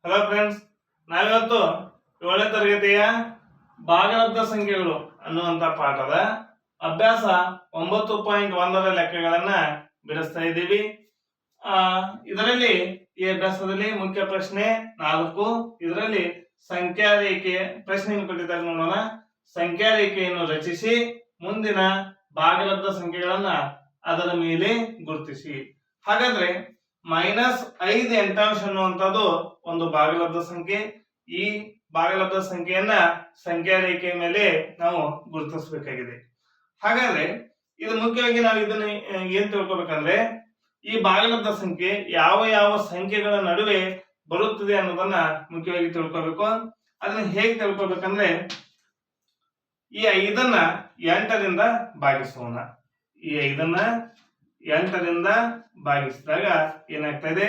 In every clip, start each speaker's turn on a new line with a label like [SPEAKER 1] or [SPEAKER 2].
[SPEAKER 1] Hello friends, ನಾವಿವತ್ತು 7ನೇ ತರಗತಿಯ ಭಾಗಲಬ್ಧ ಸಂಖ್ಯೆಗಳು ಅನ್ನುವಂತ ಪಾಠದ ಅಭ್ಯಾಸ 9.1ರ ಲೆಕ್ಕಗಳನ್ನ ಬಿಡಿಸ್ತಾ ಇದ್ದೀವಿ. ಇದರಲ್ಲಿ ಈ ಅಭ್ಯಾಸದಲ್ಲಿ ಮುಖ್ಯ ಪ್ರಶ್ನೆ 4. ಇದರಲ್ಲಿ ಸಂಖ್ಯಾ ರೇಖೆ ಪ್ರಶ್ನೆಯನ್ನು ಕೊಟ್ಟಿದ್ದಾರೆ. ನೋಡೋಣ. ಸಂಖ್ಯಾ ರೇಖೆಯನ್ನು ರಚಿಸಿ ಮುಂದಿನ ಭಾಗಲಬ್ಧ ಸಂಖ್ಯೆಗಳನ್ನ ಅದರ ಮೇಲೆ ಗುರುತಿಸಿ. ಹಾಗಾದ್ರೆ -5 ಎಂಟಾಂಶ ಅನ್ನುವಂಥದ್ದು ಒಂದು ಭಾಗಲಬ್ಧ ಸಂಖ್ಯೆ. ಈ ಭಾಗಲಬ್ಧ ಸಂಖ್ಯೆಯನ್ನ ಸಂಖ್ಯಾ ರೇಖೆಯ ಮೇಲೆ ನಾವು ಗುರುತಿಸಬೇಕಾಗಿದೆ. ಹಾಗಾದ್ರೆ ಇದು ಮುಖ್ಯವಾಗಿ ನಾವು ಇದನ್ನ ಏನ್ ತಿಳ್ಕೊಬೇಕಂದ್ರೆ, ಈ ಭಾಗಲಬ್ಧ ಸಂಖ್ಯೆ ಯಾವ ಯಾವ ಸಂಖ್ಯೆಗಳ ನಡುವೆ ಬರುತ್ತದೆ ಅನ್ನೋದನ್ನ ಮುಖ್ಯವಾಗಿ ತಿಳ್ಕೊಬೇಕು. ಅದನ್ನ ಹೇಗೆ ತಿಳ್ಕೊಬೇಕಂದ್ರೆ, ಈ 5ನ್ನ 8ರಿಂದ ಭಾಗಿಸೋಣ. ಈ 5ನ್ನ 8ರಿಂದ ಭಾಗಿಸಿದಾಗ ಏನಾಗ್ತಾ ಇದೆ,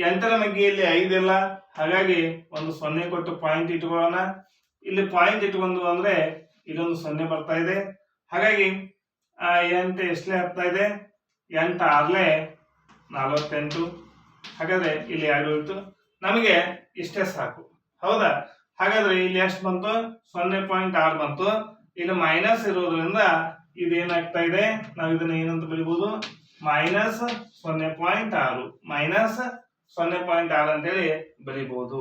[SPEAKER 1] 8ರ ಮಗ್ಗಿಯಲ್ಲಿ 5 ಇಲ್ಲ, ಹಾಗಾಗಿ ಒಂದು 0 ಕೊಟ್ಟು ಪಾಯಿಂಟ್ ಇಟ್ಕೊಳ್ಳೋಣ. ಇಲ್ಲಿ ಪಾಯಿಂಟ್ ಇಟ್ಕೊಂಡು ಅಂದ್ರೆ ಇಲ್ಲೊಂದು 0 ಬರ್ತಾ ಇದೆ. ಹಾಗಾಗಿ 8 ಎಷ್ಟಲೇ ಆಗ್ತಾ ಇದೆ, 8 6 48. ಹಾಗಾದ್ರೆ ಇಲ್ಲಿ 2 ಇತ್ತು, ನಮಗೆ ಇಷ್ಟೇ ಸಾಕು. ಹೌದಾ? ಹಾಗಾದ್ರೆ ಇಲ್ಲಿ ಎಷ್ಟು ಬಂತು, 0.6 ಬಂತು. ಇಲ್ಲಿ ಮೈನಸ್ ಇರೋದ್ರಿಂದ ಇದೇನಾಗ್ತಾ ಇದೆ, ನಾವು ಇದನ್ನ ಏನಂತ ಬರೀಬಹುದು, -0.6 -0.6 ಅಂತೇಳಿ ಬರೀಬಹುದು.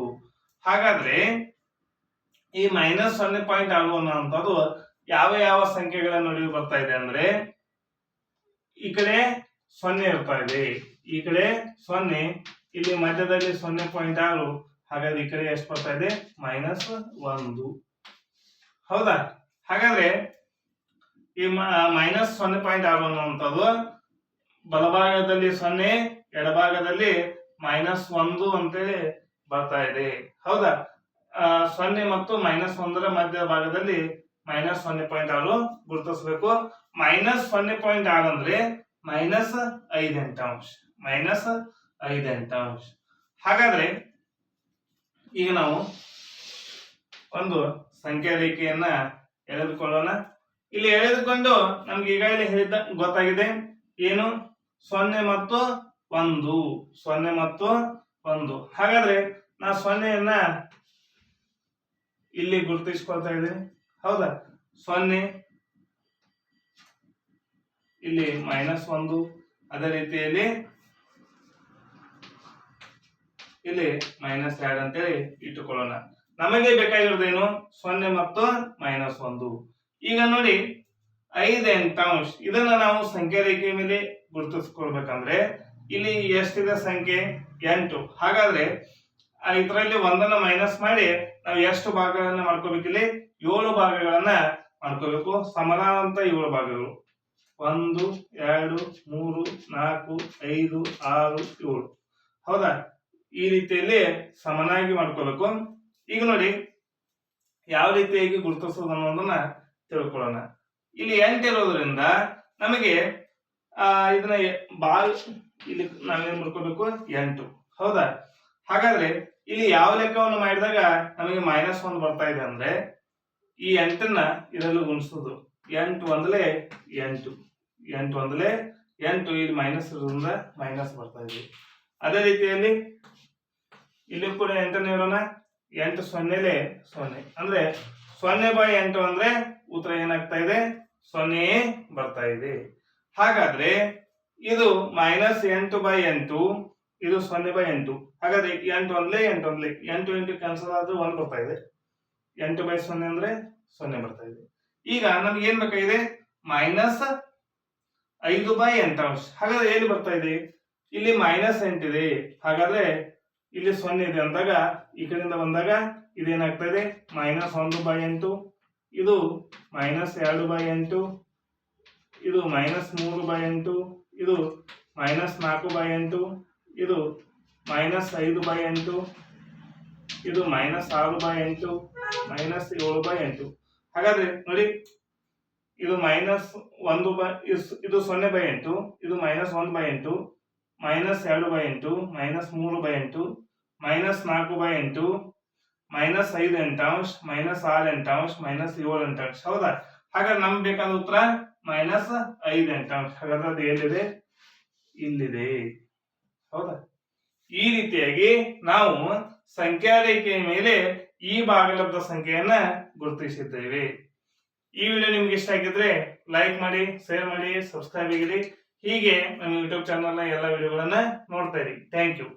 [SPEAKER 1] ಹಾಗಾದ್ರೆ ಈ -0.6 ಅನ್ನುವಂಥದ್ದು ಯಾವ ಯಾವ ಸಂಖ್ಯೆಗಳ ನಡುವೆ ಬರ್ತಾ ಇದೆ ಅಂದ್ರೆ, ಈ ಕಡೆ 0 ಇರ್ತಾ ಇದೆ, ಈ ಕಡೆ 0, ಇಲ್ಲಿ ಮಧ್ಯದಲ್ಲಿ 0.6. ಹಾಗಾದ್ರೆ ಈ ಕಡೆ ಎಷ್ಟು ಬರ್ತಾ ಇದೆ, -1. ಹೌದಾ? ಹಾಗಾದ್ರೆ ಈ -0.6 ಅನ್ನುವಂಥದ್ದು ಬಲಭಾಗದಲ್ಲಿ 0, ಎಡಭಾಗದಲ್ಲಿ -1 ಅಂತೇಳಿ ಬರ್ತಾ ಇದೆ. ಹೌದಾ? 0 ಮತ್ತು -1ರ ಮಧ್ಯ ಭಾಗದಲ್ಲಿ -0.6 ಗುರುತಿಸಬೇಕು. -0.6 ಅಂದ್ರೆ -5 ಎಂಟಾಂಶ, -5 ಎಂಟಾಂಶ. ಹಾಗಾದ್ರೆ ಈಗ ನಾವು ಒಂದು ಸಂಖ್ಯಾ ರೇಖೆಯನ್ನ ಎಳೆದುಕೊಳ್ಳೋಣ. ಇಲ್ಲಿ ಎಳೆದುಕೊಂಡು ನಮ್ಗೆ ಈಗಾಗಲೇ ಹೇಳಿದ ಗೊತ್ತಾಗಿದೆ ಏನು, 0 ಮತ್ತು 1, 0 ಮತ್ತು 1. ಹಾಗಾದ್ರೆ ನಾ 0ಯನ್ನ ಇಲ್ಲಿ ಗುರುತಿಸ್ಕೊಳ್ತಾ ಇದ್ದೀನಿ. ಹೌದಾ? 0 ಇಲ್ಲಿ -1, ಅದೇ ರೀತಿಯಲ್ಲಿ ಇಲ್ಲಿ -2 ಅಂತೇಳಿ ಇಟ್ಟುಕೊಳ್ಳೋಣ. ನಮಗೆ ಬೇಕಾಗಿರೋದೇನು, 0 ಮತ್ತು -1. ಈಗ ನೋಡಿ, 5 ಎಂಟಾಂಶ ಇದನ್ನ ನಾವು ಸಂಖ್ಯಾ ರೇಖೆಯ ಮೇಲೆ ಗುರುತಿಸ್ಕೊಳ್ಬೇಕಂದ್ರೆ ಇಲ್ಲಿ ಎಷ್ಟಿದೆ ಸಂಖ್ಯೆ, 8. ಹಾಗಾದ್ರೆ ಇದರಲ್ಲಿ 1ನ್ನ ಮೈನಸ್ ಮಾಡಿ ನಾವು ಎಷ್ಟು ಭಾಗಗಳನ್ನ ಮಾಡ್ಕೋಬೇಕು, ಇಲ್ಲಿ 7 ಭಾಗಗಳನ್ನ ಮಾಡ್ಕೋಬೇಕು. ಸಮಾನಾಂತರ 7 ಭಾಗಗಳು, 1 2 3 4 5 6 7. ಹೌದಾ? ಈ ರೀತಿಯಲ್ಲಿ ಸಮನಾಗಿ ಮಾಡ್ಕೋಬೇಕು. ಈಗ ನೋಡಿ ಯಾವ ರೀತಿಯಾಗಿ ಗುರುತಿಸೋದು ಅನ್ನೋದನ್ನ ತಿಳ್ಕೊಳ್ಳೋಣ. ಇಲ್ಲಿ 8 ಇರೋದ್ರಿಂದ ನಮಗೆ ಇದನ್ನ ಇಲ್ಲಿ ನಾವೇನ್ ಮಾಡ್ಕೋಬೇಕು, 8. ಹೌದಾ? ಹಾಗಾದ್ರೆ ಇಲ್ಲಿ ಯಾವ ಲೆಕ್ಕವನ್ನು ಮಾಡಿದಾಗ ನಮಗೆ -1 ಬರ್ತಾ ಇದೆ ಅಂದ್ರೆ, ಈ 8ನ್ನ ಇದರಲ್ಲಿ ಗುಣಿಸೋದು. 8 ಒಂದಲೇ 8, 8 ಒಂದಲೇ 8, ಇಲ್ಲಿ ಮೈನಸ್ ಇರೋದ್ರಿಂದ ಮೈನಸ್ ಬರ್ತಾ ಇದೆ. ಅದೇ ರೀತಿಯಲ್ಲಿ ಇಲ್ಲಿ ಕೂಡ 8ನ್ನ ಇರೋಣ. 8 0 0 ಅಂದ್ರೆ 0/8 ಅಂದ್ರೆ ಉತ್ತರ ಏನಾಗ್ತಾ ಇದೆ, 0 ಬರ್ತಾ ಇದೆ. ಹಾಗಾದ್ರೆ ಇದು -8/8, ಇದು 0/8. ಹಾಗಾದ್ರೆ 8 ಒಂದಲೇ 8 ಒಂದಲೇ 8 8 ಕ್ಯಾನ್ಸಲ್ ಆದ್ರೆ 1 ಬರ್ತಾ ಇದೆ. 8/0 ಅಂದ್ರೆ 0 ಬರ್ತಾ ಇದೆ. ಈಗ ನಮ್ಗೆ ಏನ್ ಬೇಕಾಗಿದೆ, -5/8. ಹಾಗಾದ್ರೆ ಏನು ಬರ್ತಾ ಇದೆ, ಇಲ್ಲಿ -8 ಇದೆ. ಹಾಗಾದ್ರೆ ಇಲ್ಲಿ 0 ಇದೆ ಅಂದಾಗ ಈ ಕಡೆಯಿಂದ ಬಂದಾಗ ಇದೇನಾಗ್ತಾ ಇದೆ, -1/8, ಇದು -2/8, ಇದು -3/8, ಇದು -4/8, ಇದು -5/8, ಇದು -6/8, -7/8. ಹಾಗಾದ್ರೆ ನೋಡಿ, ಇದು ಇದು 0/8, ಇದು -1/8, -2/8, -3/8, -4/8, -5 ಎಂಟಾಂಶ, -6 ಎಂಟಾಂಶ, -7 ಎಂಟಾಂಶ. ಹೌದಾ? ಹಾಗಾದ್ರೆ ನಮ್ಗೆ ಬೇಕಾದ ಉತ್ತರ -5 ಎಂಟಾಂಶ. ಹಾಗಾದ್ರೆ ಅದು ಎಲ್ಲಿದೆ, ಇಲ್ಲಿದೆ. ಹೌದಾ? ಈ ರೀತಿಯಾಗಿ ನಾವು ಸಂಖ್ಯಾ ರೇಖೆಯ ಮೇಲೆ ಈ ಭಾಗಲಬ್ಧ ಸಂಖ್ಯೆಯನ್ನ ಗುರುತಿಸಿದ್ದೇವೆ. ಈ ವಿಡಿಯೋ ನಿಮ್ಗೆ ಇಷ್ಟ ಆಗಿದ್ರೆ ಲೈಕ್ ಮಾಡಿ, ಶೇರ್ ಮಾಡಿ, ಸಬ್ಸ್ಕ್ರೈಬ್ ಆಗಿರಿ. ಹೀಗೆ ನಮ್ಮ ಯೂಟ್ಯೂಬ್ ಚಾನಲ್ ನ ಎಲ್ಲ ವಿಡಿಯೋಗಳನ್ನ ನೋಡ್ತಾ ಇರಿ. Thank you.